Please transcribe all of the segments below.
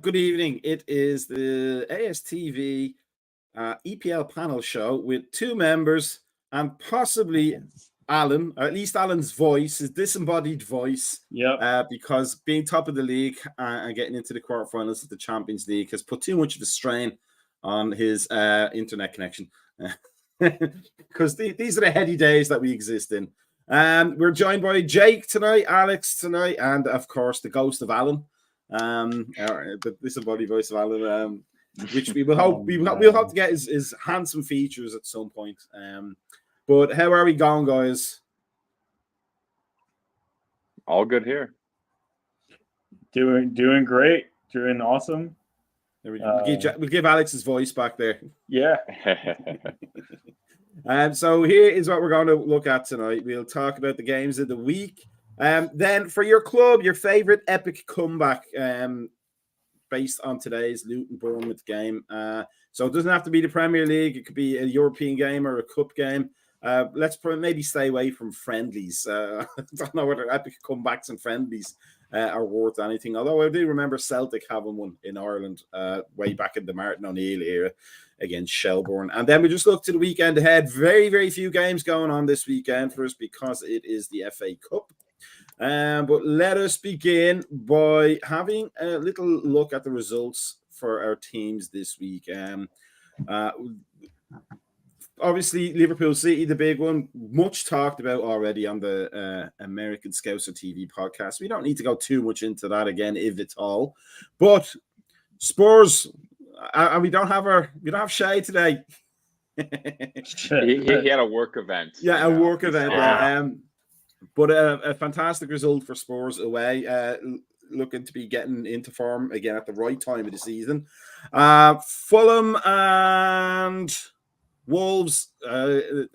Good evening. It is the ASTV EPL panel show with two members and possibly Alan, or at least Alan's voice, his disembodied voice. Because being top of the league and getting into the quarterfinals of the Champions League has put too much of a strain on his internet connection. Because these are the heady days that we exist in. We're joined by Jake tonight, Alex tonight, and of course the ghost of Alan. The disembodied voice of Alan, which we will hope we'll hope to get his handsome features at some point. But how are we going, guys? All good here. Doing great. Doing awesome. We'll give Alex's voice back there. Yeah. So here is what we're going to look at tonight. We'll talk about the games of the week. Then for your club, your favorite epic comeback based on today's Luton Bournemouth game. So it doesn't have to be the Premier League. It could be a European game or a cup game. Let's maybe stay away from friendlies. I don't know whether epic comebacks and friendlies are worth anything. Although I do remember Celtic having one in Ireland way back in the Martin O'Neill era against Shelbourne. And then we just look to the weekend ahead. Very, very few games going on this weekend for us because it is the FA Cup. But let us begin by having a little look at the results for our teams this week. Obviously, Liverpool City, the big one, much talked about already on the American Scouser TV podcast. We don't need to go too much into that again, if at all. But Spurs, and we don't have Shay today. he had a work event. Yeah, a work event. But a fantastic result for Spurs away. Looking to be getting into form again at the right time of the season. Fulham and Wolves, it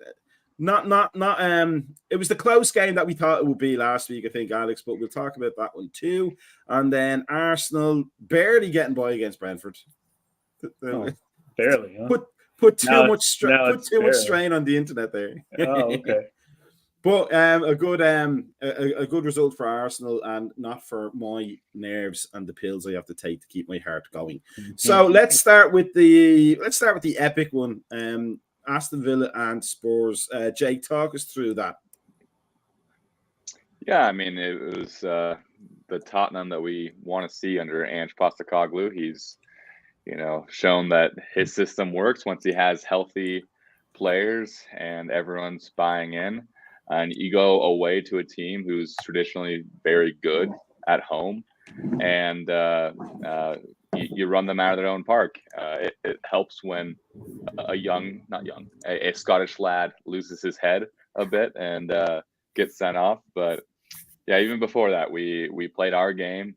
was the close game that we thought it would be last week, I think, Alex, but we'll talk about that one too. And then Arsenal barely getting by against Brentford. Barely, huh? Put too much strain on the internet there. Oh, okay. But a good result for Arsenal and not for my nerves and the pills I have to take to keep my heart going. So let's start with the epic one. Aston Villa and Spurs. Jake, talk us through that. Yeah, I mean it was the Tottenham that we want to see under Ange Postecoglou. He's shown that his system works once he has healthy players and everyone's buying in. And you go away to a team who's traditionally very good at home, and you run them out of their own park. It helps when a Scottish lad loses his head a bit and gets sent off. But yeah, even before that, we played our game.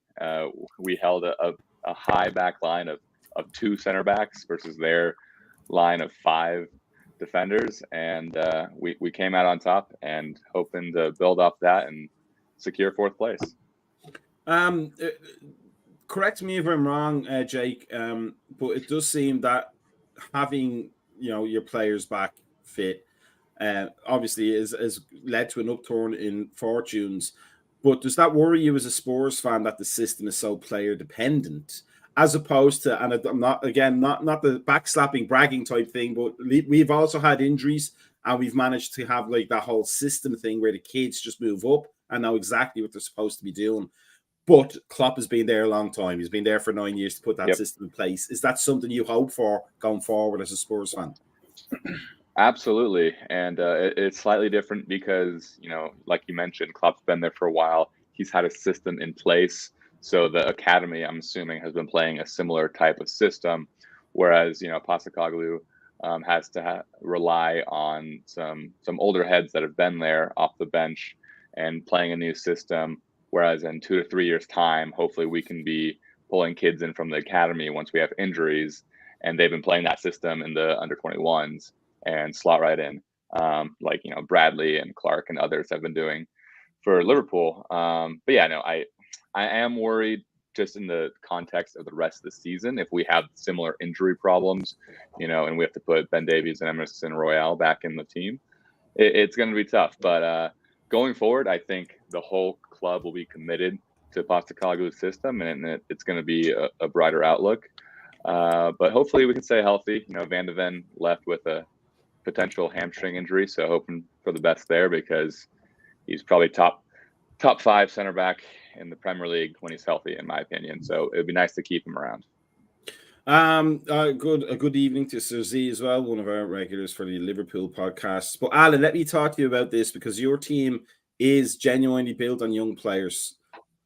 We held a high back line of two center backs versus their line of five defenders, and we came out on top and hoping to build off that and secure fourth place. Correct me if I'm wrong, Jake, but it does seem that having your players back fit obviously has led to an upturn in fortunes. But does that worry you as a Spurs fan that the system is so player dependent? As opposed to, and I'm not the backslapping, bragging type thing, but we've also had injuries and we've managed to have like that whole system thing where the kids just move up and know exactly what they're supposed to be doing. But Klopp has been there a long time. He's been there for 9 years to put that system in place. Is that something you hope for going forward as a Spurs fan? Absolutely. And it's slightly different because, like you mentioned, Klopp's been there for a while. He's had a system in place. So the academy, I'm assuming, has been playing a similar type of system, whereas Postecoglou has to rely on some older heads that have been there off the bench and playing a new system. Whereas in 2 to 3 years' time, hopefully we can be pulling kids in from the academy once we have injuries, and they've been playing that system in the under 21s and slot right in, like Bradley and Clark and others have been doing for Liverpool. But yeah, no, I am worried just in the context of the rest of the season. If we have similar injury problems, and we have to put Ben Davies and Emerson Royale back in the team, it's going to be tough. But going forward, I think the whole club will be committed to Postecoglou's system, and it's going to be a brighter outlook. But hopefully we can stay healthy. Van de Ven left with a potential hamstring injury, so hoping for the best there, because he's probably top 5 center back in the Premier League when he's healthy, in my opinion. So it would be nice to keep him around. A good evening to Sir Z as well, one of our regulars for the Liverpool podcast. But Alan, let me talk to you about this, because your team is genuinely built on young players.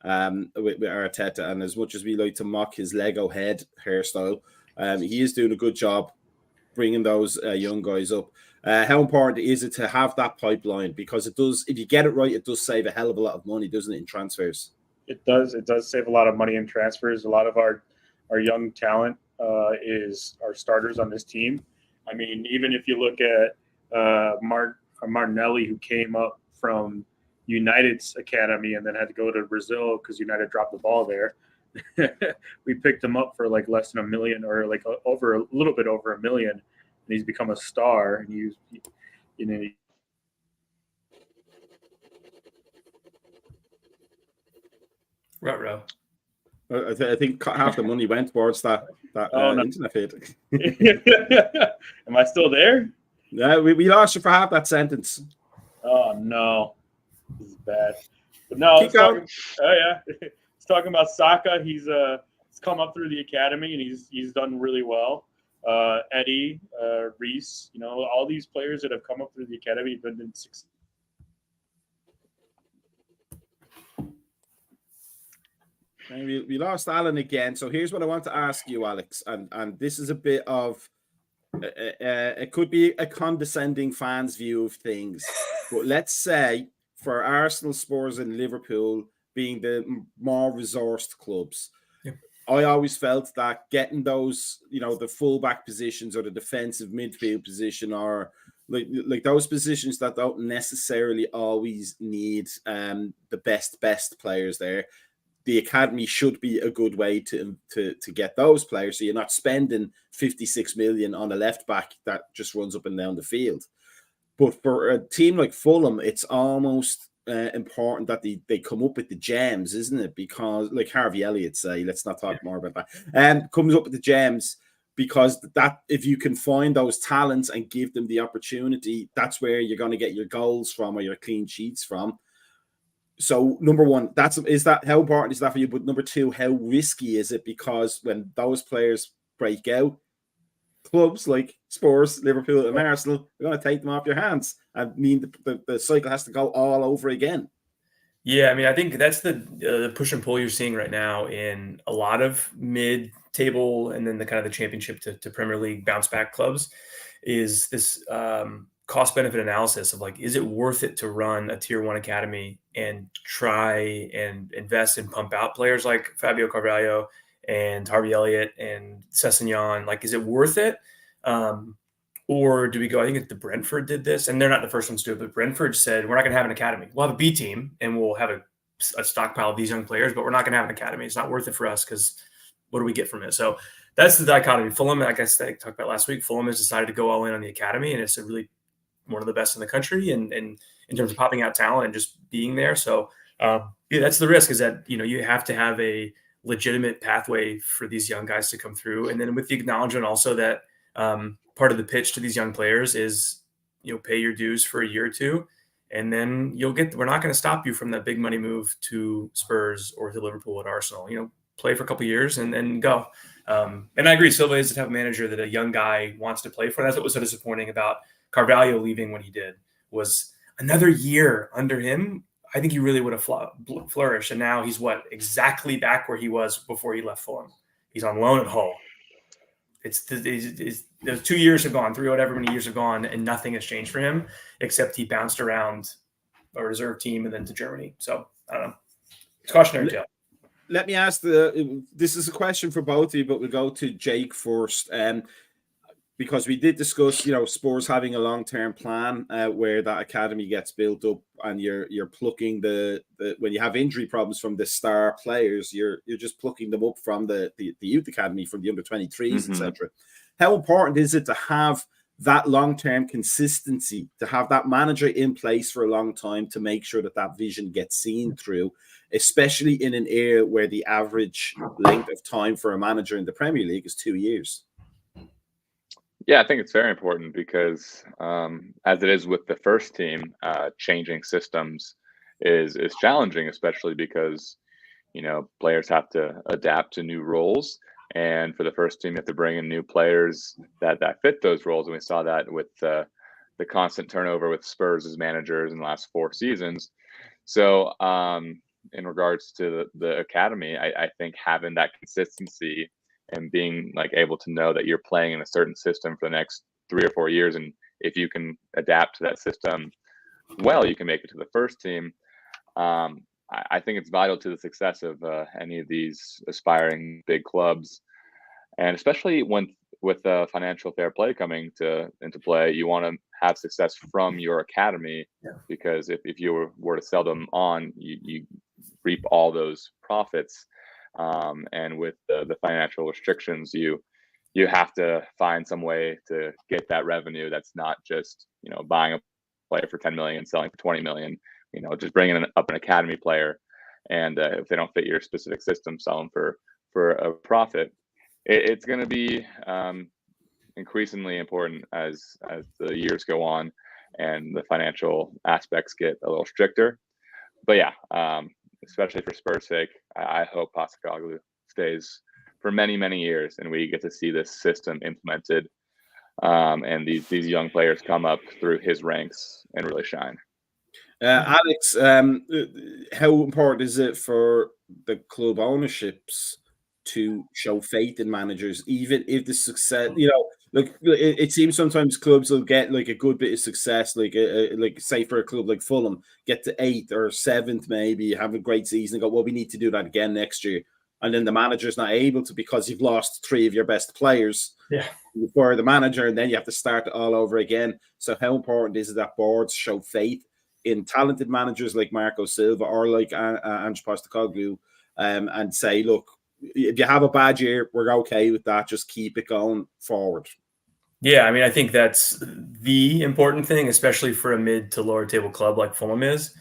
With Arteta, and as much as we like to mock his Lego head hairstyle, he is doing a good job bringing those young guys up. How important is it to have that pipeline? Because it does, if you get it right, it does save a hell of a lot of money, doesn't it, in transfers? It does save a lot of money in transfers. A lot of our young talent is our starters on this team. I mean, even if you look at Martinelli, who came up from United's academy and then had to go to Brazil because United dropped the ball there. We picked him up for like less than $1 million, or like a little bit over $1 million, and he's become a star. And Ruh-roh. I think half the money went towards that internet feed. Am I still there? Yeah, we lost you for half that sentence. Oh no, this is bad. But no, it's talking about Saka. He's come up through the academy and he's done really well. Eddie, Reese, all these players that have come up through the academy have been successful. We lost Alan again. So here's what I want to ask you, Alex, and this is a bit of it could be a condescending fan's view of things, but let's say for Arsenal, Spurs, and Liverpool being the more resourced clubs, I always felt that getting those, the fullback positions or the defensive midfield position, or like those positions that don't necessarily always need the best players there, the academy should be a good way to get those players. So you're not spending 56 million on a left back that just runs up and down the field. But for a team like Fulham, it's almost important that they come up with the gems, isn't it? Because like Harvey Elliott say, let's not talk more about that, comes up with the gems, because that if you can find those talents and give them the opportunity, that's where you're going to get your goals from or your clean sheets from. So number one, how important is that for you? But number two, how risky is it? Because when those players break out, clubs like Spurs, Liverpool, and Arsenal are going to take them off your hands. I mean, the cycle has to go all over again. Yeah, I mean, I think that's the push and pull you're seeing right now in a lot of mid-table and then the kind of the championship to Premier League bounce back clubs, is this cost-benefit analysis of like, is it worth it to run a tier 1 academy and try and invest and pump out players like Fabio Carvalho and Harvey Elliott and Sessegnon? Like, is it worth it? Or do we go, I think the Brentford did this, and they're not the first ones to do it, but Brentford said, we're not going to have an academy. We'll have a B team and we'll have a stockpile of these young players, but we're not going to have an academy. It's not worth it for us because what do we get from it? So that's the dichotomy. Fulham, like I talked about last week, Fulham has decided to go all in on the academy, and it's one of the best in the country and in terms of popping out talent and just being there. So that's the risk, is that, you have to have a legitimate pathway for these young guys to come through. And then with the acknowledgement also that part of the pitch to these young players is, pay your dues for a year or two, and then we're not going to stop you from that big money move to Spurs or to Liverpool or Arsenal. Play for a couple of years and then go. And I agree, Silva is the type of manager that a young guy wants to play for. That's what was so disappointing about Carvalho leaving when he did, was another year under him. I think he really would have flourished. And now he's exactly back where he was before he left Fulham. He's on loan at Hull. Those 2 years have gone, 3 whatever many years have gone, and nothing has changed for him except he bounced around a reserve team and then to Germany. So I don't know. It's cautionary tale. Let me ask this is a question for both of you, but we'll go to Jake first. Because we did discuss, Spurs having a long-term plan where that academy gets built up, and you're plucking the when you have injury problems from the star players, you're just plucking them up from the youth academy, from the under 23s, etc. How important is it to have that long-term consistency, to have that manager in place for a long time to make sure that that vision gets seen through, especially in an era where the average length of time for a manager in the Premier League is 2 years. Yeah, I think it's very important because, as it is with the first team, changing systems is challenging, especially because players have to adapt to new roles. And for the first team, you have to bring in new players that fit those roles. And we saw that with the constant turnover with Spurs as managers in the last 4 seasons. So in regards to the academy, I think having that consistency and being able to know that you're playing in a certain system for the next 3 or 4 years, and if you can adapt to that system well, you can make it to the first team. I think it's vital to the success of any of these aspiring big clubs, and especially with financial fair play coming into play, you want to have success from your academy, because if you were to sell them on, you reap all those profits, and with the financial restrictions, you have to find some way to get that revenue that's not just buying a player for 10 million and selling for 20 million. Just bringing up an academy player, and if they don't fit your specific system, sell them for a profit. It's going to be increasingly important as the years go on and the financial aspects get a little stricter. But yeah, especially for Spurs' sake, I hope Postecoglou stays for many, many years, and we get to see this system implemented, and these young players come up through his ranks and really shine. Alex, how important is it for the club ownerships to show faith in managers, even if the success, it seems sometimes clubs will get a good bit of success, like say for a club like Fulham, get to 8th or 7th, maybe have a great season, and go, well, we need to do that again next year, and then the manager's not able to because you've lost 3 of your best players. Yeah, you fire the manager, and then you have to start it all over again. So how important is it that boards show faith in talented managers like Marco Silva or like Ange Postecoglou, and say, look, if you have a bad year, we're okay with that. Just keep it going forward. Yeah, I mean, I think that's the important thing, especially for a mid to lower table club like Fulham is.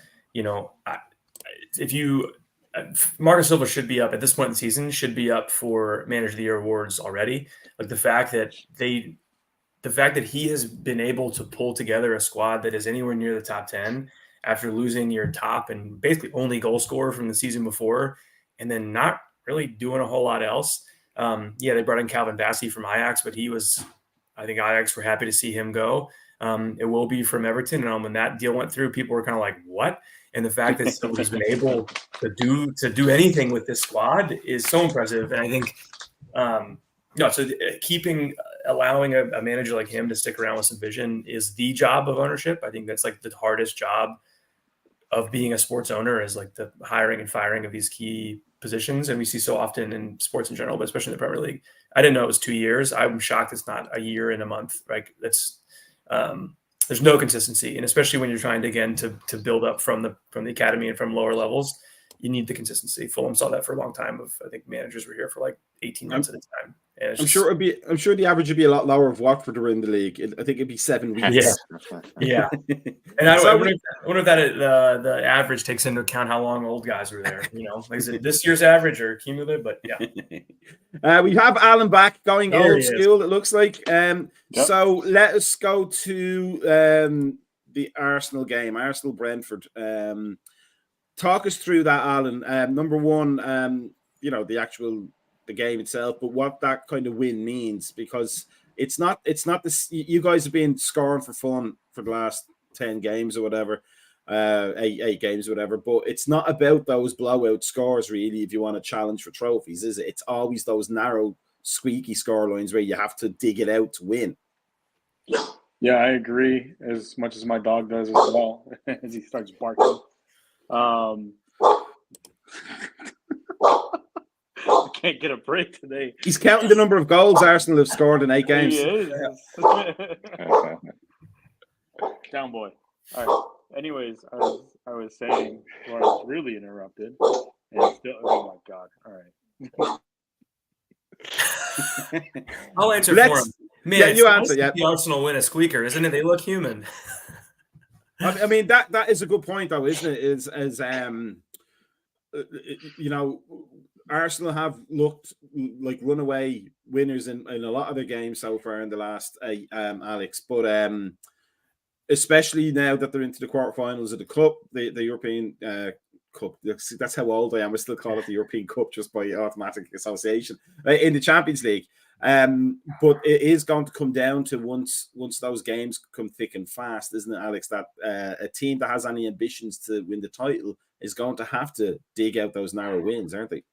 Marco Silva should be up at this point in the season, should be up for Manager of the Year awards already. Like the fact that he has been able to pull together a squad that is anywhere near the top 10 after losing your top and basically only goal scorer from the season before, and then not really doing a whole lot else. They brought in Calvin Bassey from Ajax, but I think Ajax were happy to see him go. It will be from Everton. And when that deal went through, people were kind of like, what? And the fact that Silva's been able to do anything with this squad is so impressive. And I think, allowing a manager like him to stick around with some vision is the job of ownership. I think that's the hardest job of being a sports owner, is the hiring and firing of these key positions. And we see so often in sports in general, but especially in the Premier League. I didn't know it was 2 years. I'm shocked it's not a year and a month. That's there's no consistency, and especially when you're trying to build up from the academy and from lower levels, you need the consistency. Fulham saw that for a long time. I think managers were here for 18 months at a time. I'm sure the average would be a lot lower if Watford were in the league. I think it'd be 7 weeks. Yeah. And I wonder if that the average takes into account how long old guys were there. Is it this year's average or cumulative? But yeah. We have Alan back going old school, it looks like. So let us go to the Arsenal game, Arsenal-Brentford. Talk us through that, Alan. Number one, the game itself, but what that kind of win means, because it's not this. You guys have been scoring for fun for the last 10 games or whatever, 8 games or whatever, but it's not about those blowout scores really if you want to challenge for trophies, is it? It's always those narrow, squeaky scorelines where you have to dig it out to win. Yeah, I agree, as much as my dog does as well, as he starts barking. I can't get a break today. He's counting the number of goals Arsenal have scored in 8 games. He is. Down boy. All right. Anyways, I was saying, well, I was really interrupted. And still, oh my God. All right. I'll answer for him. Man, Yeah, it's you nice answer. to Yeah, see Arsenal win a squeaker, isn't it? They look human. I mean that is a good point, though, isn't it? You know, Arsenal have looked like runaway winners in a lot of their games so far in the last eight, Alex. But especially now that they're into the quarterfinals of the cup, the European Cup. That's how old I am. I still call it the European Cup just by automatic association in the Champions League. But it is going to come down to once those games come thick and fast, isn't it, Alex? That a team that has any ambitions to win the title is going to have to dig out those narrow wins, aren't they?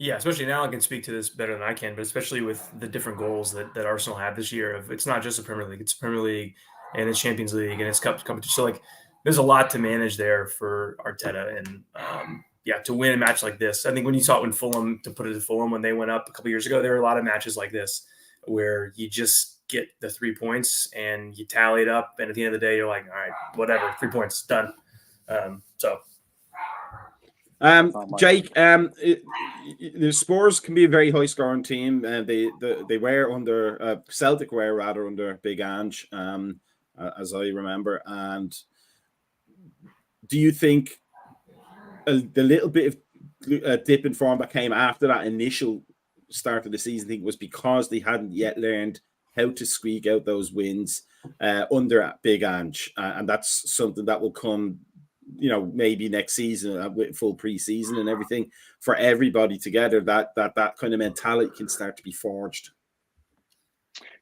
Yeah, especially now I can speak to this better than I can, but especially with the different goals that Arsenal have this year. Of it's not just the Premier League, it's Premier League and it's Champions League and it's Cup competition. So like there's a lot to manage there for Arteta. And yeah, to win a match like this, I think when you saw it when Fulham, to put it to Fulham, when they went up a couple years ago, there were a lot of matches like this where you just get the 3 points and you tally it up. And at the end of the day, you're like, all right, whatever, 3 points, done. Jake, the Spurs can be a very high scoring team, and they were under Celtic were rather under Big Ange, as I remember. And do you think the little bit of dip in form that came after that initial start of the season, I think, was because they hadn't yet learned how to squeak out those wins under Big Ange, and that's something that will come, you know, maybe next season with full preseason and everything for everybody together. That kind of mentality can start to be forged.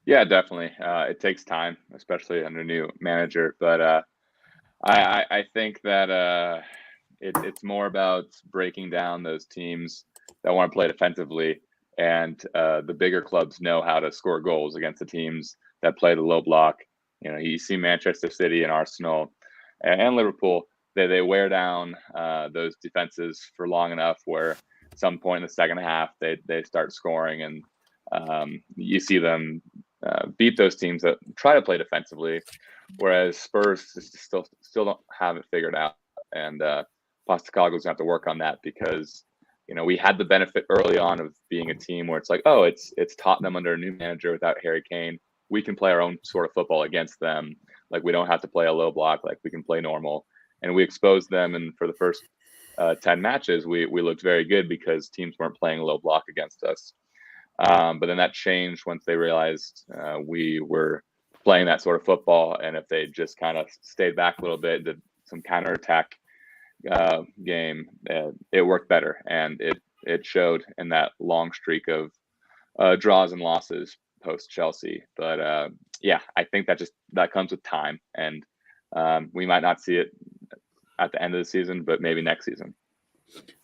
Yeah, definitely. It takes time, especially under a new manager. But I think that it's more about breaking down those teams that want to play defensively, and the bigger clubs know how to score goals against the teams that play the low block. You know, you see Manchester City and Arsenal and Liverpool. They wear down those defenses for long enough where at some point in the second half they start scoring, and you see them beat those teams that try to play defensively, whereas Spurs still don't have it figured out. And Postecoglou's have to work on that because, you know, we had the benefit early on of being a team where it's like, oh, it's Tottenham under a new manager without Harry Kane. We can play our own sort of football against them. Like, we don't have to play a low block. Like, we can play normal. And we exposed them. And for the first 10 matches, we looked very good because teams weren't playing low block against us. But then that changed once they realized we were playing that sort of football. And if they just kind of stayed back a little bit, did some counterattack game, it worked better. And it showed in that long streak of draws and losses post Chelsea. But yeah, I think that comes with time. And we might not see it at the end of the season, but maybe next season.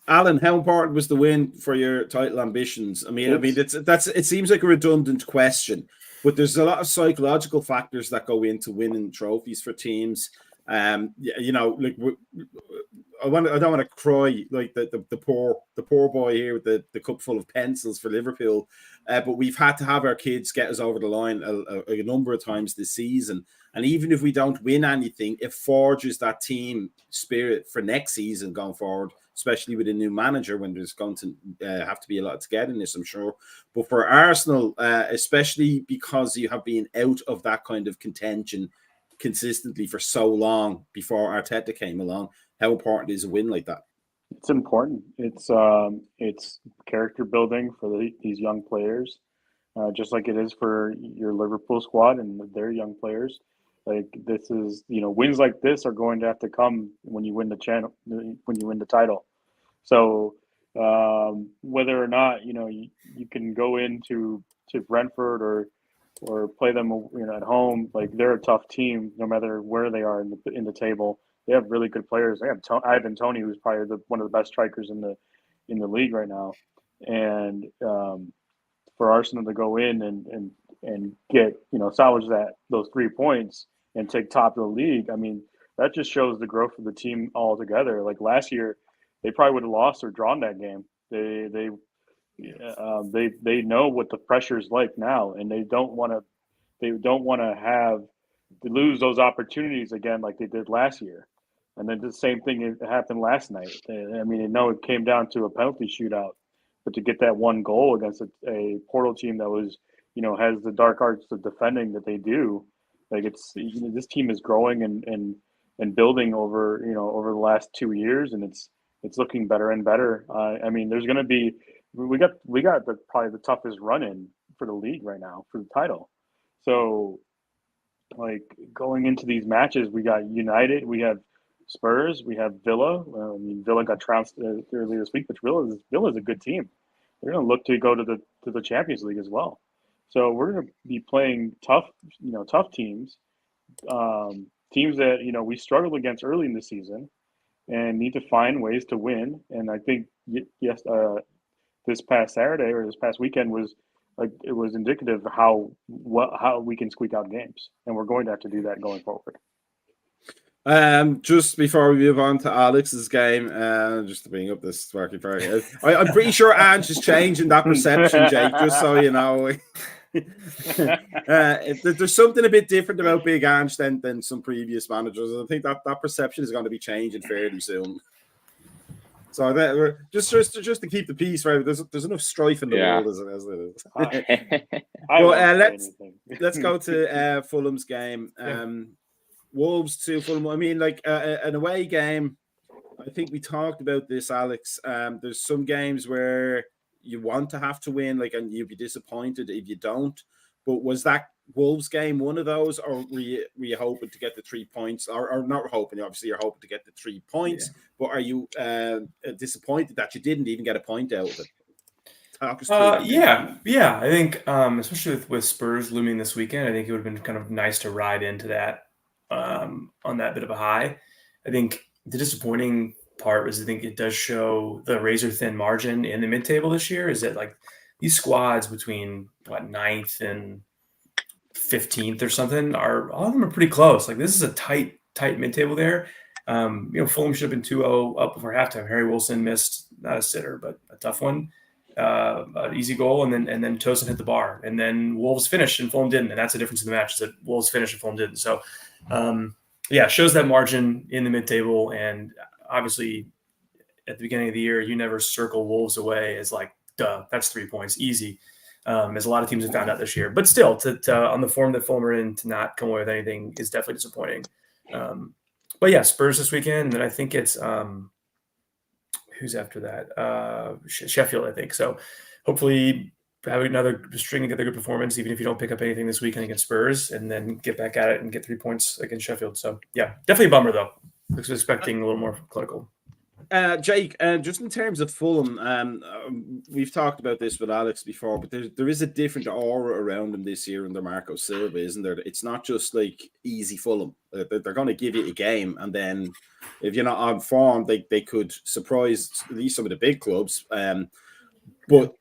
Alan, how important was the win for your title ambitions? I mean, it seems like a redundant question, but there's a lot of psychological factors that go into winning trophies for teams. You know, like I don't want to cry like the poor boy here with the cup full of pencils for Liverpool, but we've had to have our kids get us over the line a number of times this season. And even if we don't win anything, it forges that team spirit for next season going forward, especially with a new manager when there's going to have to be a lot of togetherness, I'm sure. But for Arsenal, especially because you have been out of that kind of contention consistently for so long before Arteta came along, how important is a win like that? It's important. It's character building for these young players, just like it is for your Liverpool squad and their young players. Like, this is, you know, wins like this are going to have to come when you win the title. So whether or not, you know, you can go into Brentford or play them, you know, at home, like, they're a tough team no matter where they are in the table. They have really good players. They have Ivan Toney, who's probably one of the best strikers in the league right now. And for Arsenal to go in and get, you know, salvage those 3 points and take top of the league, I mean, that just shows the growth of the team altogether. Like, last year, they probably would have lost or drawn that game. They know what the pressure is like now, and they don't want to lose those opportunities again like they did last year. And then the same thing happened last night. I mean, I know it came down to a penalty shootout, but to get that one goal against a Porto team that was, has the dark arts of defending that they do. Like this team is growing and building over the last 2 years, and it's looking better and better. I mean, there's going to be we got probably the toughest run in for the league right now for the title. So, like going into these matches, we got United, we have Spurs, we have Villa. I mean, Villa got trounced earlier this week, but Villa is a good team. They're going to look to go to the Champions League as well. So we're going to be playing tough teams, teams that we struggled against early in the season, and need to find ways to win. And I think this past Saturday or this past weekend was indicative of how we can squeak out games, and we're going to have to do that going forward. Just before we move on to Alex's game, just to bring up this Sparky Party, I'm pretty sure Ange is changing that perception, Jake, just so you know. There's something a bit different about Big Ange than some previous managers. I think that perception is going to be changing fairly soon. So that just to keep the peace, right? There's enough strife in the world as it is. Well, let's go to Fulham's game. Wolves to Fulham. I mean, like an away game. I think we talked about this, Alex. There's some games where you want to have to win, and you'd be disappointed if you don't. But was that Wolves game one of those, or were you hoping to get the 3 points, or not hoping? Obviously, you're hoping to get the 3 points. Yeah. But are you disappointed that you didn't even get a point out of it? Talk us through yeah. I think, especially with Spurs looming this weekend, I think it would have been kind of nice to ride into that on that bit of a high. I think the disappointing part was I think it does show the razor thin margin in the mid-table this year. Is that these squads between 9th and 15th or something all of them are pretty close. This is a tight mid-table there. Fulham should have been 2-0 up before halftime. Harry Wilson missed, not a sitter, but a tough one. An easy goal, and then Tosin hit the bar, and then Wolves finished and Fulham didn't, and that's the difference in the match, is that Wolves finished and Fulham didn't. So, it shows that margin in the mid-table, and obviously at the beginning of the year, you never circle Wolves away as duh, that's 3 points, easy, as a lot of teams have found out this year. But still, to on the form that Fulham are in, to not come away with anything is definitely disappointing. But yeah, Spurs this weekend, and I think it's who's after that? Sheffield, I think. So hopefully have another string together good performance, even if you don't pick up anything this weekend against Spurs, and then get back at it and get 3 points against Sheffield. So yeah, definitely a bummer though. I was expecting a little more clinical. Jake, just in terms of Fulham, we've talked about this with Alex before, but there is a different aura around them this year under Marco Silva, isn't there? It's not just easy Fulham. They're going to give you a game, and then if you're not on form, they could surprise at least some of the big clubs. But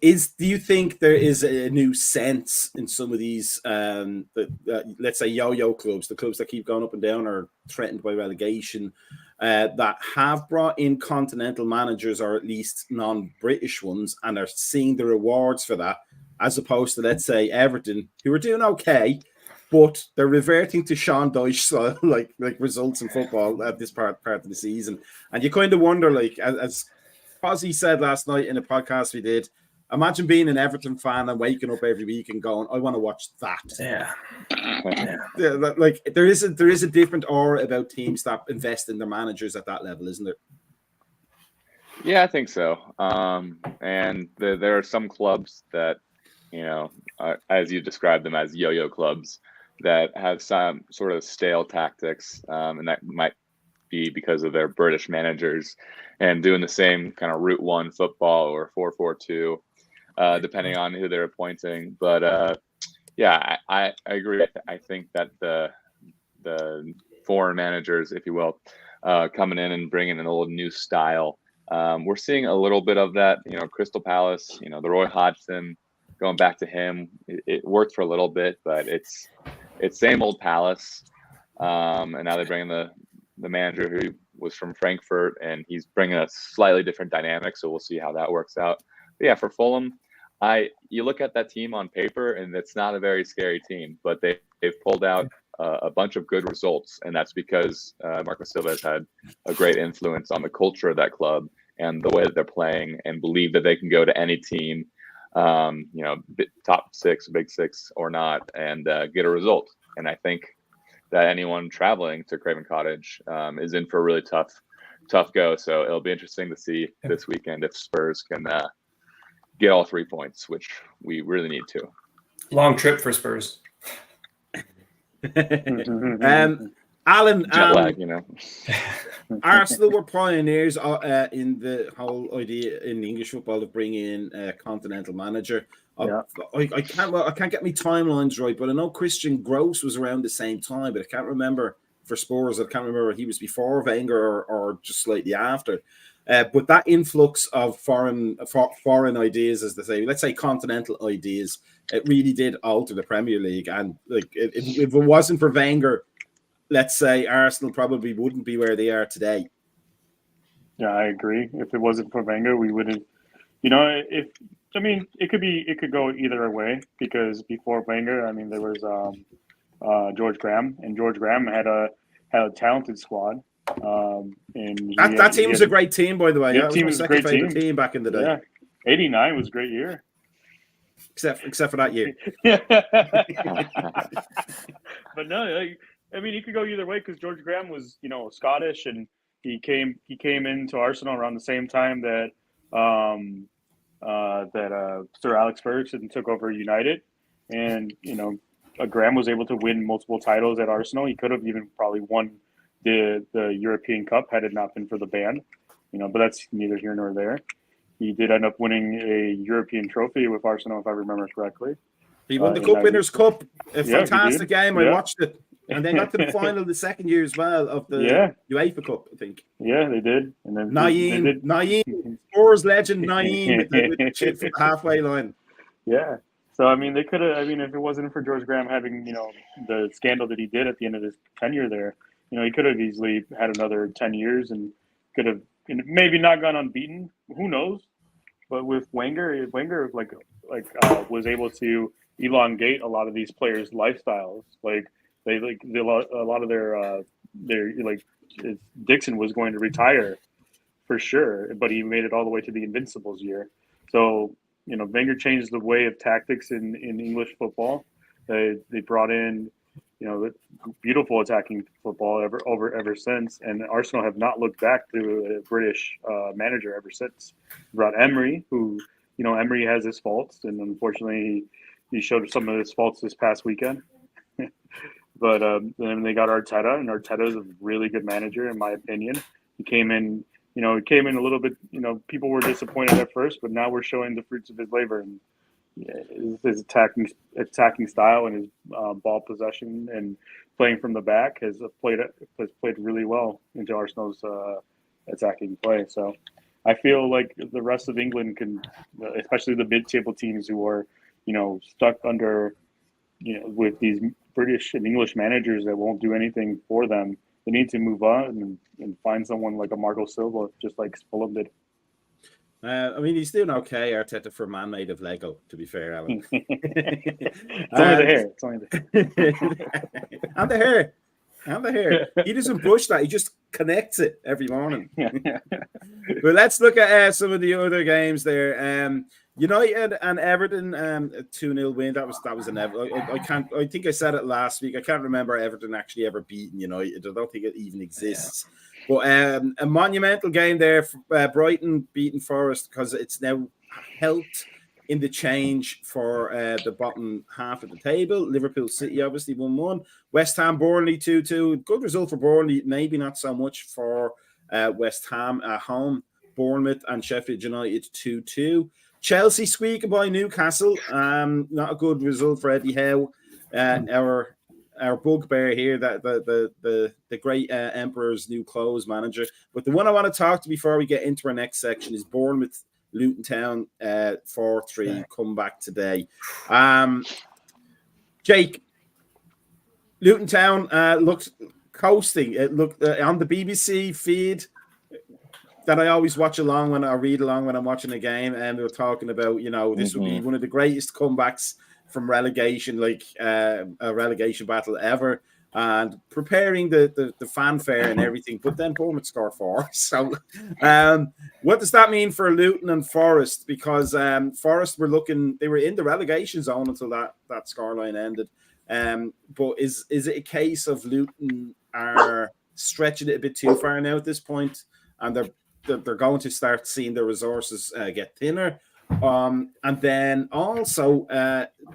do you think there is a new sense in some of these, let's say yo-yo clubs, the clubs that keep going up and down or threatened by relegation, that have brought in continental managers, or at least non-British ones, and are seeing the rewards for that, as opposed to, let's say, Everton, who are doing okay, but they're reverting to Sean Dyche style, like results in football at this part of the season. And you kind of wonder, as Posey said last night in a podcast we did, imagine being an Everton fan and waking up every week and going, I want to watch that. Yeah. There is a different aura about teams that invest in their managers at that level, isn't there? Yeah, I think so. And there are some clubs that, as you described them as yo-yo clubs, that have some sort of stale tactics, and that might be because of their British managers and doing the same kind of Route 1 football or 4-4-2, depending on who they're appointing. But I agree. I think that the foreign managers, if you will, coming in and bringing an old new style, we're seeing a little bit of that. Crystal Palace, the Roy Hodgson, going back to him, it worked for a little bit, but it's same old Palace. And now they bring in the manager who was from Frankfurt, and he's bringing a slightly different dynamic. So we'll see how that works out. But yeah, for Fulham, you look at that team on paper, and it's not a very scary team, but they've pulled out a bunch of good results, and that's because Marco Silva has had a great influence on the culture of that club and the way that they're playing, and believe that they can go to any team top six, big six or not, and get a result. And I think that anyone traveling to Craven Cottage is in for a really tough go. So it'll be interesting to see this weekend if Spurs can get all 3 points, which we really need to. Long trip for Spurs. Alan, jet lag, Arsenal were pioneers in the whole idea in English football of bringing in a continental manager. Yeah. I can't get my timelines right, but I know Christian Gross was around the same time, but I can't remember for Spurs. I can't remember if he was before Wenger or just slightly after. But that influx of foreign ideas, as they say, let's say continental ideas, it really did alter the Premier League. And like, if it wasn't for Wenger, let's say Arsenal probably wouldn't be where they are today. Yeah, I agree. If it wasn't for Wenger, we wouldn't. It could go either way, because before Wenger, there was George Graham, and George Graham had a talented squad. And that team was a great team, by the way. That team was a great team back in the day. Yeah, 89 was a great year, except for that year. But no, he could go either way, because George Graham was, Scottish, and he came into Arsenal around the same time that Sir Alex Ferguson took over United, and Graham was able to win multiple titles at Arsenal. He could have even probably won the European Cup had it not been for the ban, but that's neither here nor there. He did end up winning a European trophy with Arsenal, if I remember correctly. He won the Cup Winners' Cup. A fantastic game. Yeah. I watched it. And they got to the final the second year as well of the UEFA Cup, I think. Yeah, they did. And then Naeem, Spurs legend Naeem with the chip from the halfway line. Yeah. So, they could have, if it wasn't for George Graham having, the scandal that he did at the end of his tenure there, he could have easily had another 10 years and could have maybe not gone unbeaten. Who knows? But with Wenger was able to elongate a lot of these players' lifestyles. A lot of their Dixon was going to retire for sure, but he made it all the way to the Invincibles year. So, Wenger changed the way of tactics in English football. They brought in, beautiful attacking football ever since, and Arsenal have not looked back to a British manager ever since. Brought Emery, who, Emery has his faults, and unfortunately he showed some of his faults this past weekend. But then they got Arteta, and Arteta is a really good manager, in my opinion. He came in a little bit, people were disappointed at first, but now we're showing the fruits of his labor. And his attacking style and his ball possession and playing from the back has played really well into Arsenal's attacking play. So I feel like the rest of England can, especially the mid-table teams who are, stuck under, with these British and English managers that won't do anything for them, they need to move on and find someone like a Marco Silva, just like Fulham did. He's doing okay, Arteta, for a man made of Lego, to be fair, Alan. It's only the hair. It's only the hair. And the hair. He doesn't push that. He just connects it every morning. But let's look at some of the other games there. United and Everton, 2-0 win. That was an Everton. I think I said it last week. I can't remember Everton actually ever beaten United. I don't think it even exists. Yeah. But a monumental game there. Brighton beating Forest, because it's now helped in the change for the bottom half of the table. Liverpool City obviously 1-1. West Ham Burnley 2-2. Good result for Burnley. Maybe not so much for West Ham at home. Bournemouth and Sheffield United 2-2. Chelsea squeaking by Newcastle. Not a good result for Eddie Howe. Our bugbear here, that the great Emperor's new clothes manager. But the one I want to talk to before we get into our next section is Bournemouth Luton Town 4-3 comeback today. Jake, Luton Town looked coasting. It looked on the BBC feed that I always watch along when I read along when I'm watching a game, and we were talking about, this would be one of the greatest comebacks from relegation, like a relegation battle ever. and preparing the fanfare and everything. But then Bournemouth score 4. So what does that mean for Luton and Forest? Because Forest they were in the relegation zone until that scoreline ended. But is it a case of Luton are stretching it a bit too far now at this point, and they're going to start seeing their resources get thinner? And then also,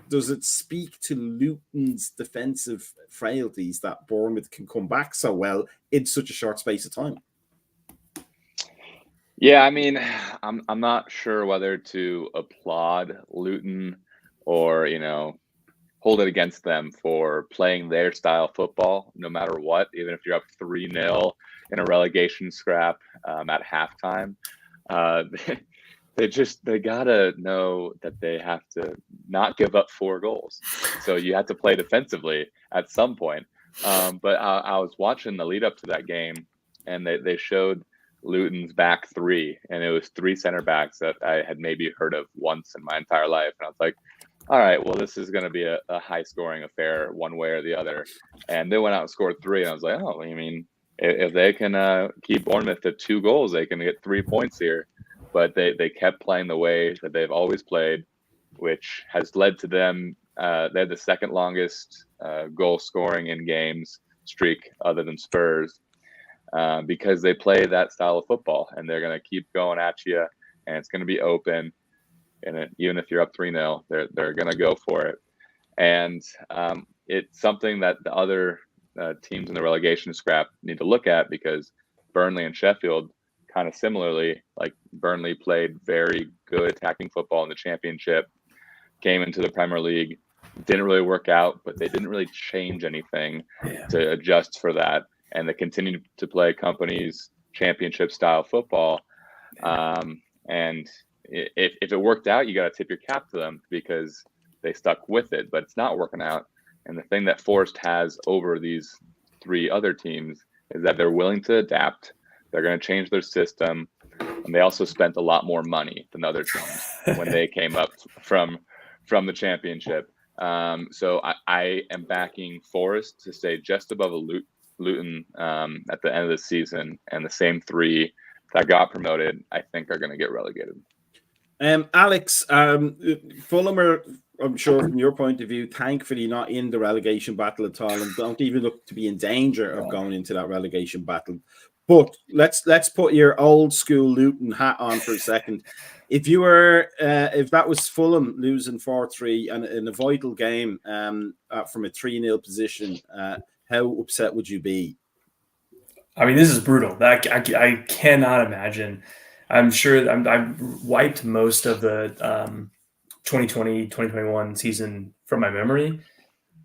does it speak to Luton's defensive frailties that Bournemouth can come back so well in such a short space of time? Yeah, I mean, I'm not sure whether to applaud Luton or, hold it against them for playing their style of football, no matter what, even if you're up 3-0 in a relegation scrap at halftime. They gotta know that they have to not give up 4 goals. So you have to play defensively at some point. But I was watching the lead up to that game, and they showed Luton's back 3, and it was 3 center backs that I had maybe heard of once in my entire life. And I was like, all right, well, this is going to be a high scoring affair one way or the other. And they went out and scored 3. And I was like, oh, I mean, if they can keep Bournemouth to 2 goals, they can get 3 points here. But they kept playing the way that they've always played, which has led to them. They had the second longest goal scoring in games streak other than Spurs, because they play that style of football, and they're going to keep going at you, and it's going to be open. And even if you're up 3-0, they're going to go for it. And it's something that the other teams in the relegation scrap need to look at, because Burnley and Sheffield, kind of similarly, like Burnley played very good attacking football in the Championship, came into the Premier League, didn't really work out, but they didn't really change anything to adjust for that. And they continued to play Company's Championship style football. And if it worked out, you got to tip your cap to them, because they stuck with it, but it's not working out. And the thing that Forest has over these 3 other teams is that they're willing to adapt. They're going to change their system. And they also spent a lot more money than other teams when they came up from the Championship. So I am backing Forest to stay just above Luton at the end of the season. And the same 3 that got promoted, I think, are going to get relegated. Alex, Fulham are, I'm sure from your point of view, thankfully not in the relegation battle at all, and don't even look to be in danger of going into that relegation battle. But let's put your old school Luton hat on for a second. If you were, if that was Fulham losing 4-3 and in a vital game from a 3-0 position, how upset would you be? I mean, this is brutal. I cannot imagine. I'm sure I've wiped most of the 2020, 2021 season from my memory,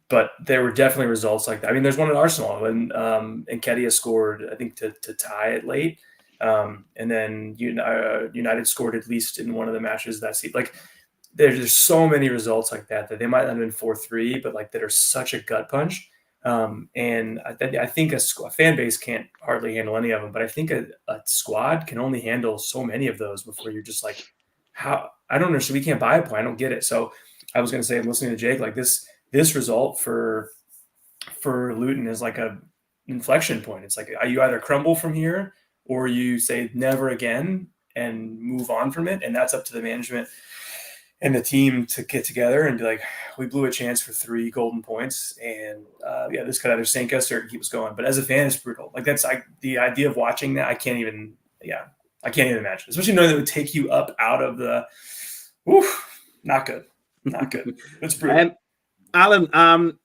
but there were definitely results like that. I mean, there's one at Arsenal when Nketiah scored, I think, to tie it late. And then United scored at least in one of the matches that season. Like, there's so many results like that they might not have been 4-3, but like that are such a gut punch. And I think a fan base can't hardly handle any of them, but I think a squad can only handle so many of those before you're just like, how? I don't understand. We can't buy a point. I don't get it. So I was going to say, I'm listening to Jake, like this result for Luton is like a inflection point. It's like, you either crumble from here or you say never again and move on from it. And that's up to the management and the team to get together and be like, we blew a chance for 3 golden points, and this could either sink us or keep us going. But as a fan, it's brutal. Like, that's the idea of watching that. I can't even imagine, especially knowing that it would take you up out of the. Not good. It's brutal. Alan,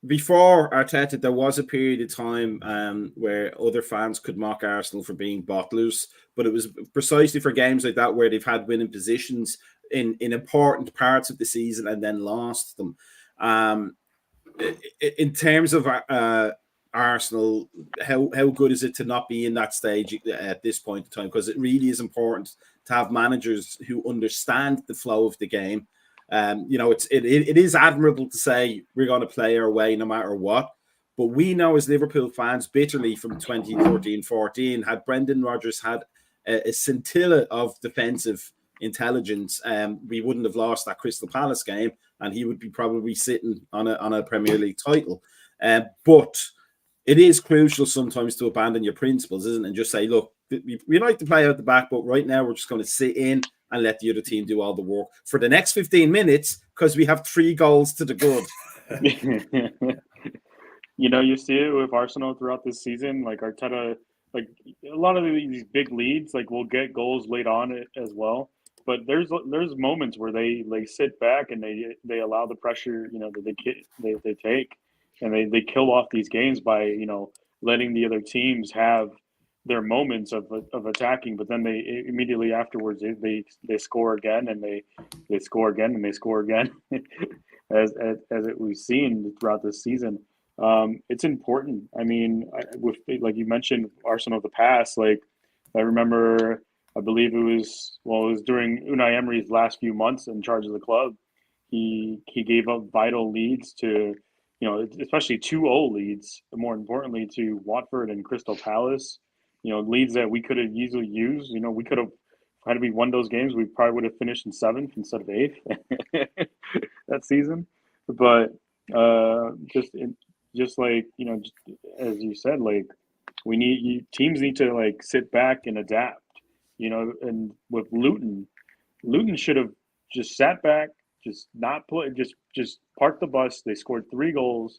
before Arteta, there was a period of time where other fans could mock Arsenal for being bottlers, but it was precisely for games like that where they've had winning positions in important parts of the season and then lost them. In terms of Arsenal, how good is it to not be in that stage at this point in time? Because it really is important to have managers who understand the flow of the game. It is admirable to say we're going to play our way no matter what. But we know as Liverpool fans bitterly from 2013-14, had Brendan Rodgers had a scintilla of defensive intelligence, we wouldn't have lost that Crystal Palace game, and he would be probably sitting on a Premier League title. But it is crucial sometimes to abandon your principles, isn't it? And just say, look, we like to play out the back, but right now we're just going to sit in and let the other team do all the work for the next 15 minutes because we have 3 goals to the good. You see it with Arsenal throughout this season. Like Arteta, like a lot of these big leads, like will get goals late on it as well. But there's moments where they sit back and they allow the pressure, that they take, and they kill off these games by letting the other teams have their moments of attacking. But then they immediately afterwards they score again, and they score again, and they score again, as we've seen throughout this season. It's important. I mean, with like you mentioned, Arsenal of the past. Like I remember, I believe it was during Unai Emery's last few months in charge of the club. He gave up vital leads to, especially 2-0 leads. More importantly, to Watford and Crystal Palace. Leads that we could have easily used. We could have had we won those games. We probably would have finished in 7th instead of 8th that season. But just like as you said, like teams need to like sit back and adapt, and with Luton should have just sat back, just not play, just park the bus. They scored 3 goals.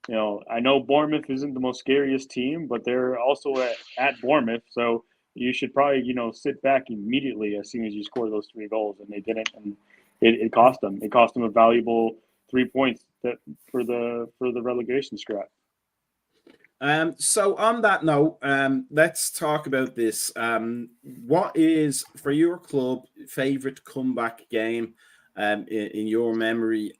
I know Bournemouth isn't the most scariest team, but they're also at Bournemouth, so you should probably sit back immediately as soon as you score those 3 goals, and they didn't, and it cost them. It cost them a valuable 3 points for the relegation scrap. So on that note, let's talk about this. What is, for your club, favorite comeback game in your memory,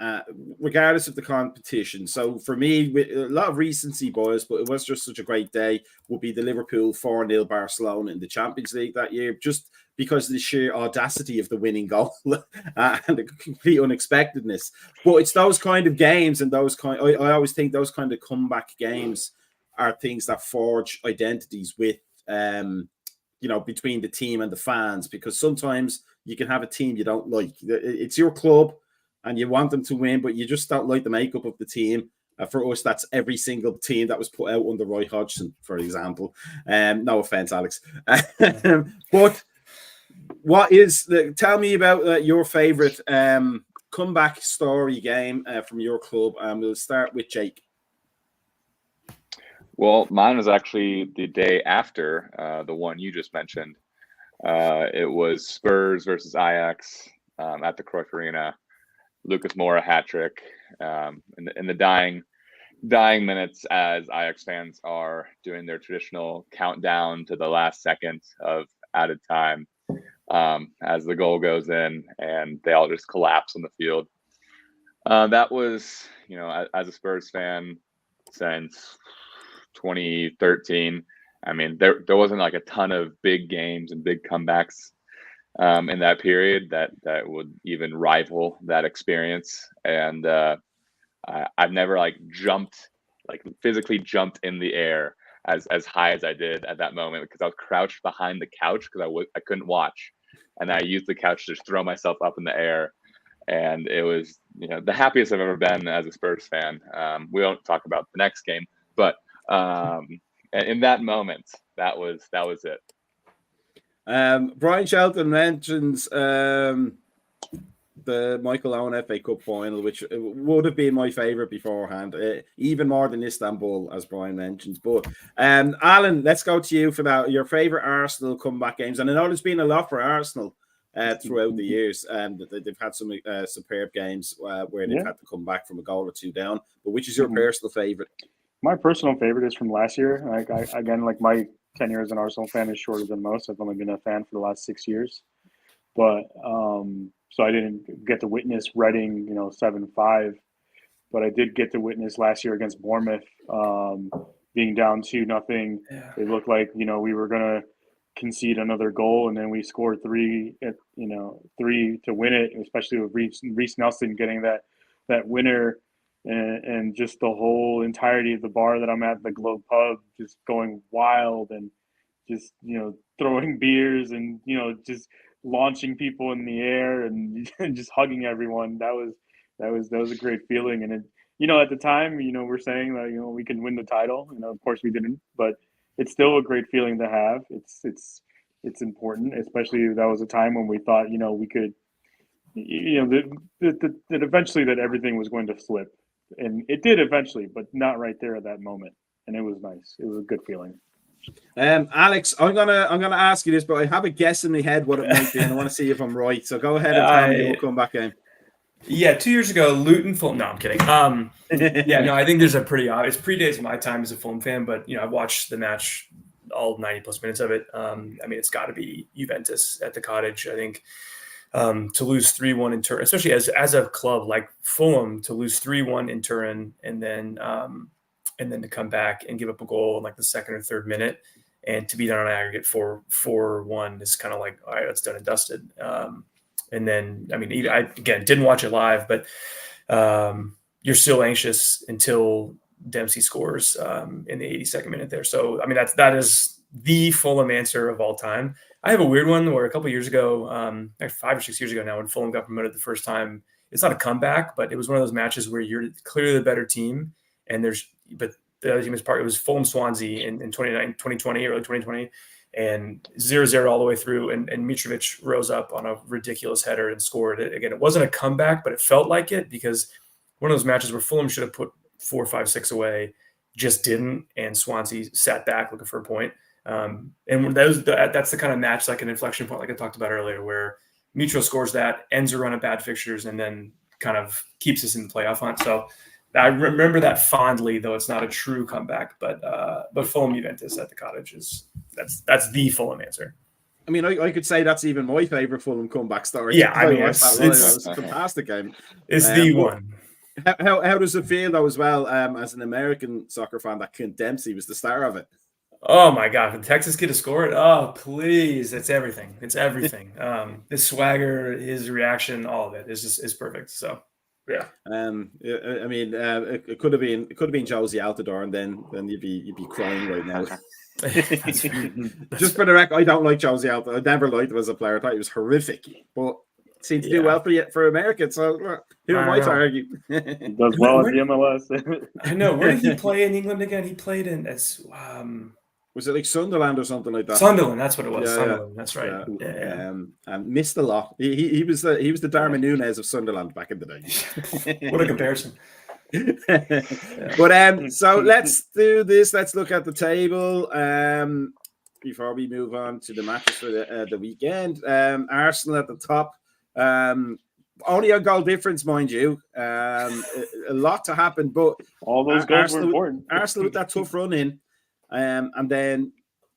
regardless of the competition? So for me, with a lot of recency bias, but it was just such a great day, would be the Liverpool 4-0 Barcelona in the Champions League that year, just because of the sheer audacity of the winning goal and the complete unexpectedness. But it's those kind of games and I always think those kind of comeback games are things that forge identities with, between the team and the fans, because sometimes you can have a team you don't like. It's your club and you want them to win, but you just don't like the makeup of the team. For us, that's every single team that was put out under Roy Hodgson, for example. No offense, Alex. But tell me about your favorite comeback story game from your club. We'll start with Jake. Well, mine was actually the day after the one you just mentioned. It was Spurs versus Ajax at the Cruyff Arena. Lucas Moura hat trick in the dying minutes as Ajax fans are doing their traditional countdown to the last second of added time as the goal goes in, and they all just collapse on the field. That was, as a Spurs fan since 2013. I mean, there wasn't like a ton of big games and big comebacks in that period that would even rival that experience. And I've never physically jumped in the air as high as I did at that moment, because I was crouched behind the couch because I couldn't watch, and I used the couch to just throw myself up in the air. And it was the happiest I've ever been as a Spurs fan. We won't talk about the next game, but in that moment, that was it. Brian Shelton mentions the Michael Owen FA Cup final, which would have been my favorite beforehand, even more than Istanbul, as Brian mentions. But Alan, let's go to you for that. Your favorite Arsenal comeback games, and I know there's been a lot for Arsenal throughout the years, and they've had some superb games where they've had to come back from a goal or 2 down. But which is your personal favorite? My personal favorite is from last year. My tenure as an Arsenal fan is shorter than most. I've only been a fan for the last 6 years, but so I didn't get to witness Reading, 7-5, but I did get to witness last year against Bournemouth, being down 2-0. It looked like we were gonna concede another goal, and then we scored 3 to win it, especially with Reece Nelson getting that winner. And just the whole entirety of the bar that I'm at, the Globe Pub, just going wild and just throwing beers and just launching people in the air and just hugging everyone. That was a great feeling, and at the time, we're saying that we can win the title. Of course we didn't, but it's still a great feeling to have. It's important, especially that was a time when we thought we could, that eventually that everything was going to flip, and it did eventually, but not right there at that moment. And it was nice. It was a good feeling. Alex, I'm gonna ask you this, but I have a guess in my head what it might be, and I want to see if I'm right. So go ahead and tell me your comeback game. Yeah, 2 years ago, Luton Fulham. No, I'm kidding. Yeah, no, I think there's a pretty obvious. Predates my time as a Fulham fan, but I've watched the match, all 90 plus minutes of it. I mean, it's got to be Juventus at the Cottage. I think to lose 3-1 in Turin, especially as a club like Fulham, to lose 3-1 in Turin and then to come back and give up a goal in like the second or third minute, and to be done on aggregate 4-1 is kind of like, all right, that's done and dusted. And then, I mean, I again didn't watch it live, but you're still anxious until Dempsey scores in the 82nd minute there. So, I mean, that is the Fulham answer of all time. I have a weird one where a couple of years ago, like 5 or 6 years ago now, when Fulham got promoted the first time, it's not a comeback, but it was one of those matches where you're clearly the better team, but the other team is part. It was Fulham Swansea in 2020, early 2020. And 0-0 all the way through, and Mitrovic rose up on a ridiculous header and scored it. Again, it wasn't a comeback, but it felt like it, because one of those matches where Fulham should have put 4, 5, 6 away, just didn't, and Swansea sat back looking for a point. And that's the kind of match, like an inflection point, like I talked about earlier, where Mitro scores that, ends a run of bad fixtures, and then kind of keeps us in the playoff hunt. So I remember that fondly, though it's not a true comeback. But Fulham Juventus at the Cottage that's the Fulham answer. I mean, I could say that's even my favorite Fulham comeback story. Yeah, I mean, it was a fantastic game. It's the one. How does it feel though, as well, as an American soccer fan, that Clint Dempsey was the star of it? Oh my God! For the Texas kid to score it, oh please! It's everything. It's everything. His swagger, his reaction, all of it is perfect. So. Yeah. I mean, it could have been Josie Altidore, and then you'd be crying right now. Just for the record, I don't like Josie Altidore. I never liked him as a player. I thought he was horrific, but seemed to do well for Americans. So who am I to argue? He does well at the MLS. I know. Where did he play in England again? He played in was it like Sunderland or something like that? Sunderland, that's what it was. Yeah, Sunderland, that's right. Yeah. And missed a lot. He was the Darwin Núñez of Sunderland back in the day. What a comparison. But so let's do this. Let's look at the table before we move on to the matches for the weekend. Arsenal at the top. Only a goal difference, mind you. A lot to happen, but all those goals were important. Arsenal with that tough run in. And then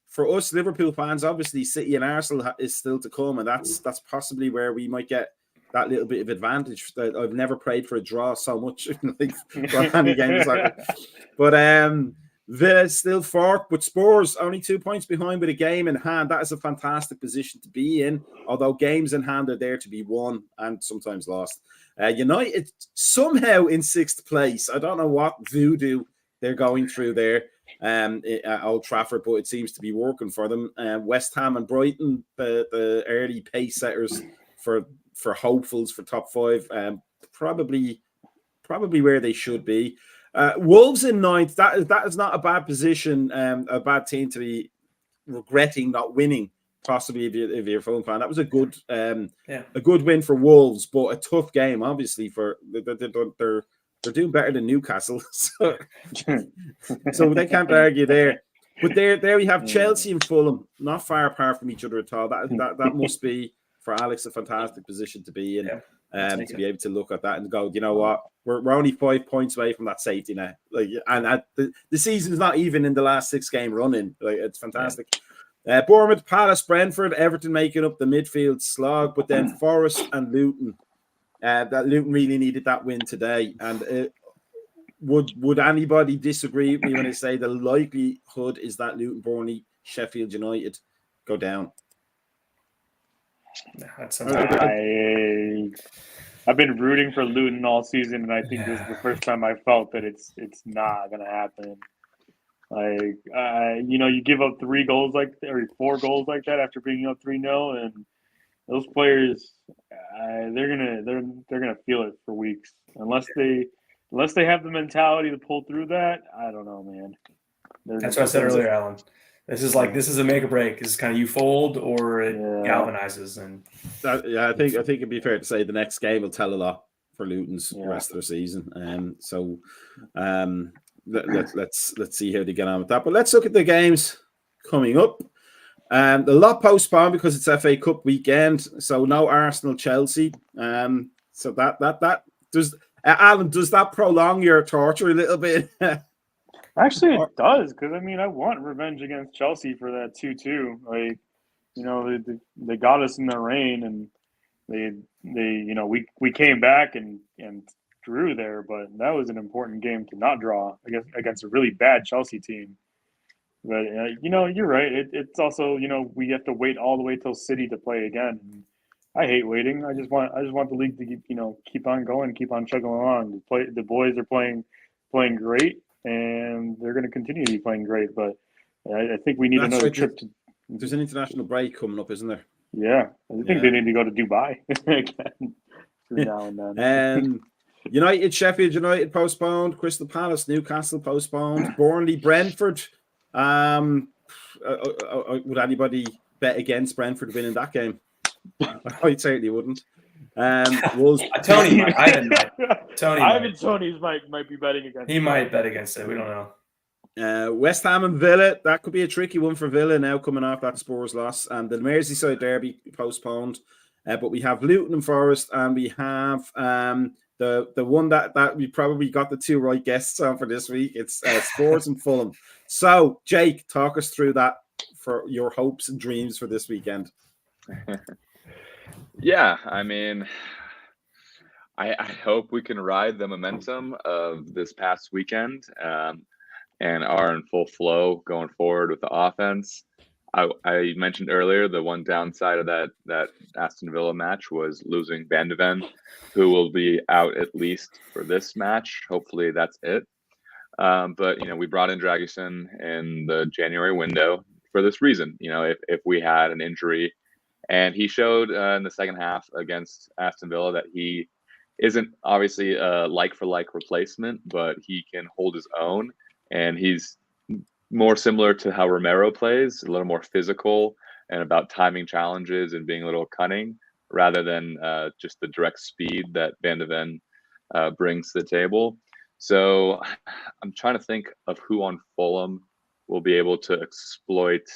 for us Liverpool fans, obviously City and Arsenal is still to come, and that's possibly where we might get that little bit of advantage. That I've never prayed for a draw so much for any games like that. But Villa still fourth, but Spurs only 2 points behind with a game in hand. That is a fantastic position to be in, although games in hand are there to be won and sometimes lost. United somehow in 6th place. I don't know what voodoo they're going through there at Old Trafford, but it seems to be working for them. West Ham and Brighton, the early pace setters for hopefuls for top 5, probably where they should be. Wolves in 9th. That is not a bad position, a bad team to be regretting not winning. Possibly if you're a Fulham fan, that was a good win for Wolves, but a tough game. Obviously, they're doing better than Newcastle, so they can't argue there. But there we have Chelsea and Fulham, not far apart from each other at all. That must be for Alex a fantastic position to be in, to be able to look at that and go, you know what, we're only 5 points away from that safety net. The season's not even in the last 6 game running. It's fantastic. Bournemouth, Palace, Brentford, Everton making up the midfield slog, but then Forest and Luton. That Luton really needed that win today, and would anybody disagree with me when I say the likelihood is that Luton, Burnley, Sheffield United go down? I've been rooting for Luton all season, and I think this is the first time I felt that it's not gonna happen. You give up 4 goals like that after being up 3-0, and those players, they're gonna feel it for weeks unless they unless they have the mentality to pull through that, I don't know, man. That's what I said earlier, Alan. This is a make or break. This is kind of you fold or it galvanizes. And I think it'd be fair to say the next game will tell a lot for Luton's rest of their season. Let's see how they get on with that. But let's look at the games coming up. A lot postponed because it's FA Cup weekend, so no Arsenal Chelsea. So that does Alan, does that prolong your torture a little bit? Actually, it does, because I mean, I want revenge against Chelsea for that 2-2. Like, you know, they got us in the rain, and we came back and drew there, but that was an important game to not draw against a really bad Chelsea team. But you're right. It's also, we have to wait all the way till City to play again. I hate waiting. I just want the league to keep on going, keep on chugging along. The boys are playing great, and they're going to continue to be playing great. But I think we need another trip to. There's an international break coming up, isn't there? Yeah, I think they need to go to Dubai again through now and then. United, Sheffield United postponed. Crystal Palace, Newcastle postponed. Burnley, Brentford. Would anybody bet against Brentford winning that game? I certainly wouldn't. Tony might. Ivan might. Tony's might be betting against. He might bet against it. We don't know. West Ham and Villa. That could be a tricky one for Villa now coming off that Spurs loss. And the Merseyside derby postponed. But we have Luton and Forest, and we have the one that we probably got the two right guests on for this week. It's Spurs and Fulham. So, Jake, talk us through that for your hopes and dreams for this weekend. Yeah, I mean, I hope we can ride the momentum of this past weekend and are in full flow going forward with the offense. I mentioned earlier the one downside of that Aston Villa match was losing Van de Ven, who will be out at least for this match. Hopefully that's it. But we brought in Dragusin in the January window for this reason. If we had an injury, and he showed in the second half against Aston Villa that he isn't obviously a like for like replacement, but he can hold his own, and he's more similar to how Romero plays, a little more physical and about timing challenges and being a little cunning rather than just the direct speed that Van de Ven brings to the table. So I'm trying to think of who on Fulham will be able to exploit.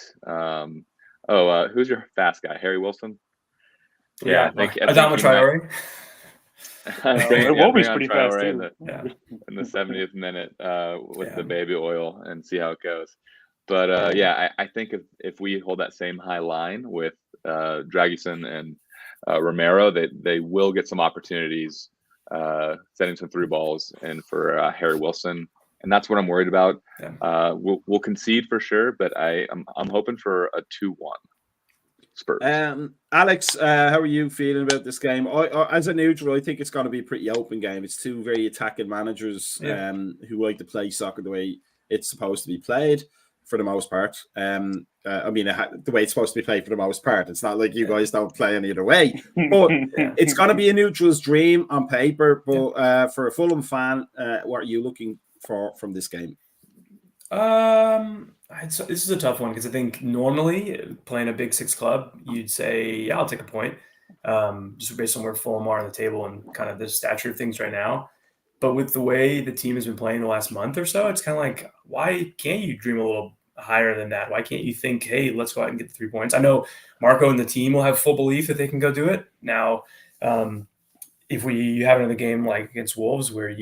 Who's your fast guy? Harry Wilson? Yeah, I think Adama Traore. It pretty fast too. In the 70th minute with the baby oil and see how it goes. But I think if we hold that same high line with Dragusin and Romero, they will get some opportunities setting some through balls and for Harry Wilson. And that's what I'm worried about. Yeah. We'll concede for sure, but I'm hoping for a 2-1 Spurs. Alex, how are you feeling about this game? As a neutral, I think it's going to be a pretty open game. It's two very attacking managers who like to play soccer the way it's supposed to be played for the most part. The way it's supposed to be played for the most part. It's not like you guys don't play any other way. But it's going to be a neutral's dream on paper. But for a Fulham fan, what are you looking for from this game? This is a tough one because I think normally playing a Big Six club, you'd say, yeah, I'll take a point, just based on where Fulham are on the table and kind of the stature of things right now. But with the way the team has been playing the last month or so, it's kind of like, why can't you dream a little higher than that? Why can't you think, hey, let's go out and get the 3 points? I know Marco and the team will have full belief that they can go do it. Now, if you have another game like against Wolves where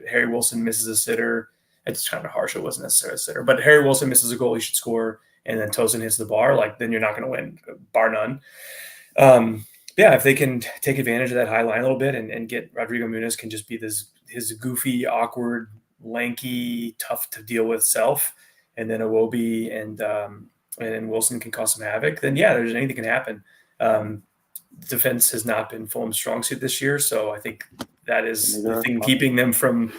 Harry Wilson misses a sitter, it's kind of harsh. It wasn't necessarily a sitter, but Harry Wilson misses a goal he should score, and then Tosin hits the bar. Then you're not going to win, bar none. If they can take advantage of that high line a little bit and get Rodrigo Muniz can just be his goofy, awkward, lanky, tough to deal with self, and then Iwobi and Wilson can cause some havoc. Then there's anything can happen. Defense has not been Fulham's strong suit this year, so I think that is the thing keeping them from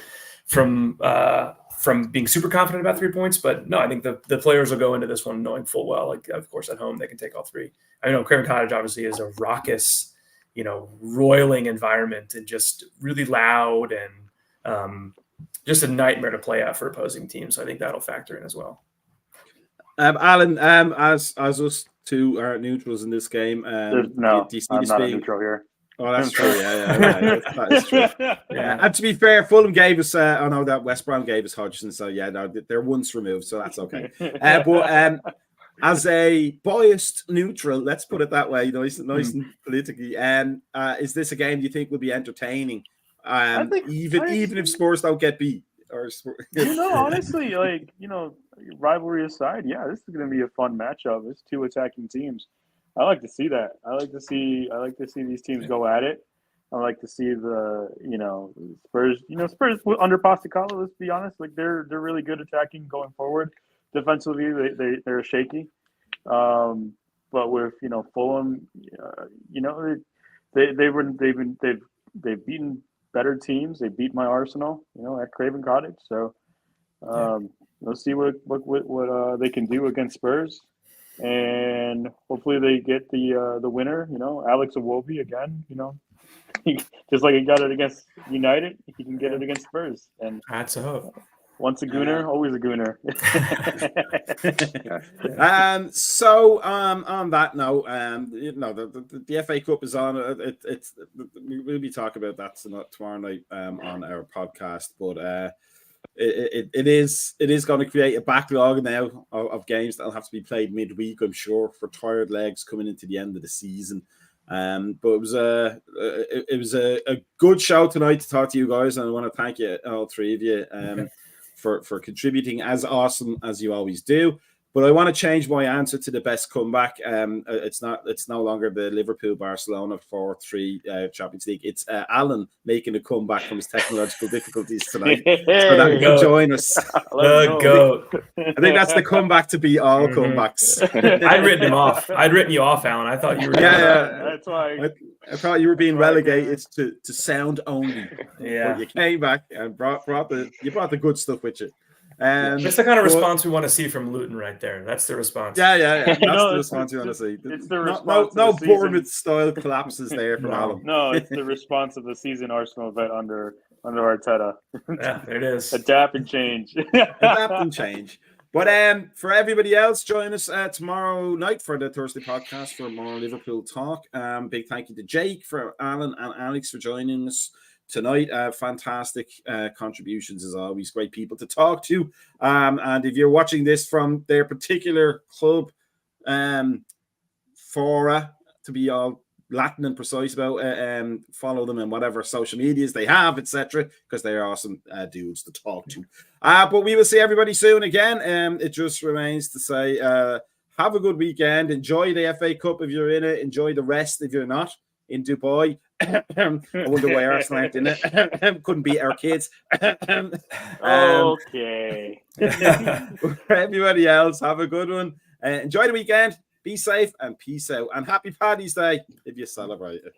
being super confident about 3 points. But no, I think the players will go into this one knowing full well, of course at home they can take all three. I know Craven Cottage obviously is a raucous, roiling environment and just really loud, and just a nightmare to play out for opposing teams. So I think that'll factor in as well. Alan, as us two are neutrals in this game, No, do you see I'm this not a being... neutral here. Oh, that's true. Yeah, that is true. Yeah. And to be fair, Fulham gave us. I know that West Brom gave us Hodgson, so yeah, no, they're once removed, so that's okay. But as a biased neutral, let's put it that way, nice and politically. Is this a game you think will be entertaining? Even if Spurs don't get beat, or honestly, rivalry aside, yeah, this is going to be a fun matchup. It's two attacking teams. I like to see that. I like to see these teams go at it. I like to see the Spurs. Spurs under Postecoglou. Let's be honest, they're really good attacking going forward. Defensively, they're shaky. But with Fulham, they've beaten better teams. They beat my Arsenal, at Craven Cottage. So let's see what they can do against Spurs. And hopefully they get the winner. Alex Iwobi again. Just like he got it against United, he can get it against Spurs. And that's a hope. Once a gooner, always a gooner. So on that note, the FA Cup is on. We'll be talking about that tomorrow night on our podcast, but. It is going to create a backlog now of games that'll have to be played midweek, I'm sure, for tired legs coming into the end of the season. But it was a good show tonight to talk to you guys, and I want to thank you, all three of you, for contributing as awesome as you always do. But I want to change my answer to the best comeback. It's no longer the Liverpool-Barcelona 4-3 Champions League. It's Alan making a comeback from his technological difficulties tonight. So that he can join us. Go. I think that's the comeback to beat all comebacks. I'd written him off. I'd written you off, Alan. I thought you were. That's why. I thought you were being relegated to sound only. Yeah. But you came back and brought the good stuff with you. That's the kind of response we want to see from Luton right there. That's the response. Yeah. That's the response you want to see. It's the response. No Bournemouth style collapses there from Alan. No, it's the response of the season Arsenal event under Arteta. Yeah, there it is. Adapt and change. Adapt and change. But for everybody else, join us tomorrow night for the Thursday podcast for more Liverpool talk. Big thank you to Jake, for Alan and Alex for joining us tonight. Fantastic contributions as always. Great people to talk to. And if you're watching this from their particular club fora, to be all Latin and precise about, follow them in whatever social medias they have, etc., because they are awesome dudes to talk to. But we will see everybody soon again. It just remains to say, have a good weekend. Enjoy the FA Cup if you're in it. Enjoy the rest if you're not in Dubai. I wonder why Arsenal aren't in it. Couldn't beat our kids. Okay. For everybody else, have a good one. Enjoy the weekend. Be safe and peace out. And happy Paddy's Day if you celebrate it.